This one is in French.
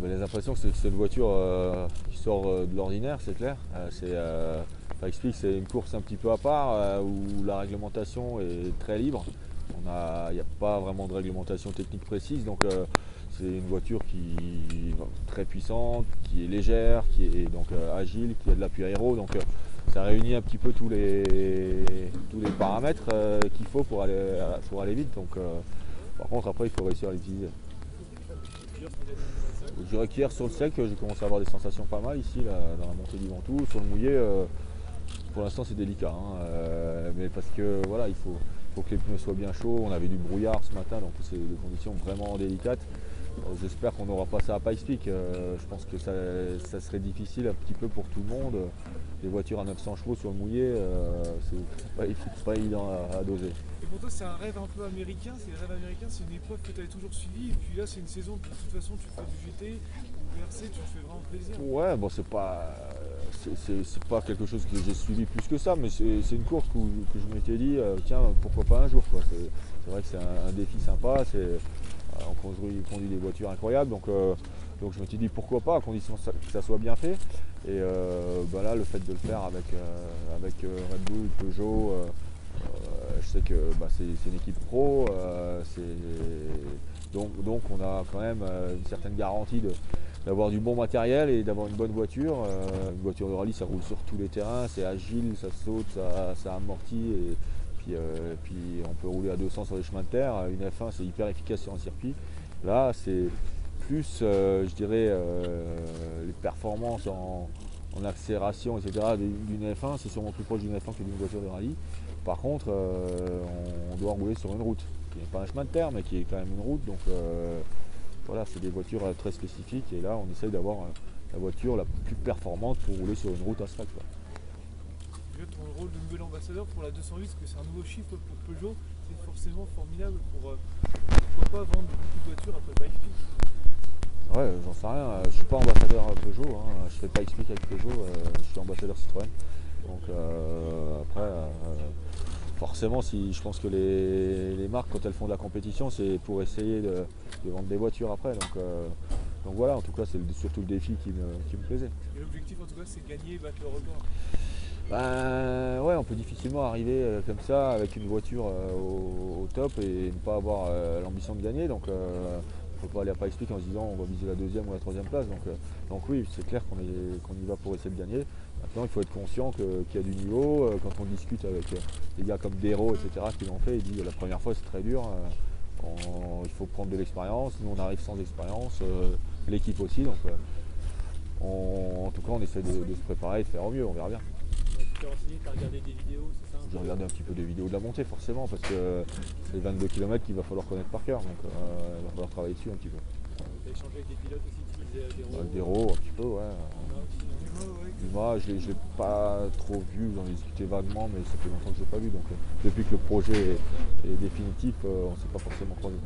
Les impressions, c'est que c'est une voiture qui sort de l'ordinaire, c'est clair. Ça explique, c'est une course un petit peu à part où la réglementation est très libre. Il n'y a pas vraiment de réglementation technique précise, donc c'est une voiture qui est très puissante, qui est légère, qui est donc agile, qui a de l'appui aéro. Donc ça réunit un petit peu tous les paramètres qu'il faut pour aller vite. Donc, par contre, après, il faut réussir à l'utiliser. Je dirais qu'hier sur le sec, j'ai commencé à avoir des sensations pas mal ici, là, dans la montée du Ventoux. Sur le mouillé, pour l'instant c'est délicat, hein, mais parce que voilà, faut que les pneus soient bien chauds. On avait du brouillard ce matin, donc c'est des conditions vraiment délicates. J'espère qu'on n'aura pas ça à Pikes Peak. Je pense que ça serait difficile un petit peu pour tout le monde. Les voitures à 900 chevaux sur le mouillé, c'est pas évident à doser. Et pour toi, c'est un rêve un peu américain, c'est le rêve américain, c'est une épreuve que tu avais toujours suivie, et puis là, c'est une saison que de toute façon, tu fais du GT, ou VRC, tu te fais vraiment plaisir. Ouais, bon, c'est pas quelque chose que j'ai suivi plus que ça, mais c'est une course que je m'étais dit, tiens, pourquoi pas un jour, quoi. C'est vrai que c'est un défi sympa, on conduit des voitures incroyables, donc je me suis dit pourquoi pas, à condition que ça soit bien fait. Et là, le fait de le faire avec Red Bull, Peugeot, je sais que c'est une équipe pro, donc on a quand même une certaine garantie d'avoir du bon matériel et d'avoir une bonne voiture. Une voiture de rallye, ça roule sur tous les terrains, c'est agile, ça saute, ça amortit, et puis on peut rouler à 200 sur les chemins de terre. Une F1, c'est hyper efficace sur un circuit. Là, c'est plus, je dirais, les performances en accélération, etc. d'une F1, c'est sûrement plus proche d'une F1 que d'une voiture de rallye. Par contre, on doit rouler sur une route, qui n'est pas un chemin de terre, mais qui est quand même une route. Donc voilà, c'est des voitures très spécifiques, et là on essaye d'avoir la voiture la plus performante pour rouler sur une route asphalte. Ton rôle de nouvel ambassadeur pour la 208, parce que c'est un nouveau chiffre pour Peugeot, c'est forcément formidable pour pourquoi pas vendre beaucoup de voitures après Pikes Peak. Ouais, j'en sais rien, je suis pas ambassadeur Peugeot, hein. Je fais pas explique avec Peugeot, je suis ambassadeur Citroën. Donc après, forcément, je pense que les marques, quand elles font de la compétition, c'est pour essayer de vendre des voitures après. Donc voilà, en tout cas, c'est surtout le défi qui me plaisait. Et l'objectif, en tout cas, c'est gagner et battre le record. Ben ouais, on peut difficilement arriver comme ça avec une voiture au top et ne pas avoir l'ambition de gagner. Donc faut pas aller à Pikes Peak en se disant on va viser la deuxième ou la troisième place. Donc oui, c'est clair qu'on y va pour essayer de gagner. Maintenant, il faut être conscient qu'il y a du niveau. Quand on discute avec des gars comme Dero, etc., qui l'ont fait, il dit la première fois c'est très dur, il faut prendre de l'expérience. Nous on arrive sans expérience, l'équipe aussi. Donc en tout cas, on essaie de se préparer et de faire au mieux, on verra bien. Tu t'es renseigné, tu as regardé des vidéos, c'est ça? J'ai regardé un petit peu des vidéos de la montée forcément, parce que c'est 22 km qu'il va falloir connaître par cœur, donc il va falloir travailler dessus un petit peu. Tu as échangé avec des pilotes aussi, tu disais Dero. Dero un petit peu, ouais. Moi, je ne l'ai pas trop vu, j'en ai discuté vaguement, mais ça fait longtemps que je ne l'ai pas vu, donc depuis que le projet est définitif, on ne s'est pas forcément croisé.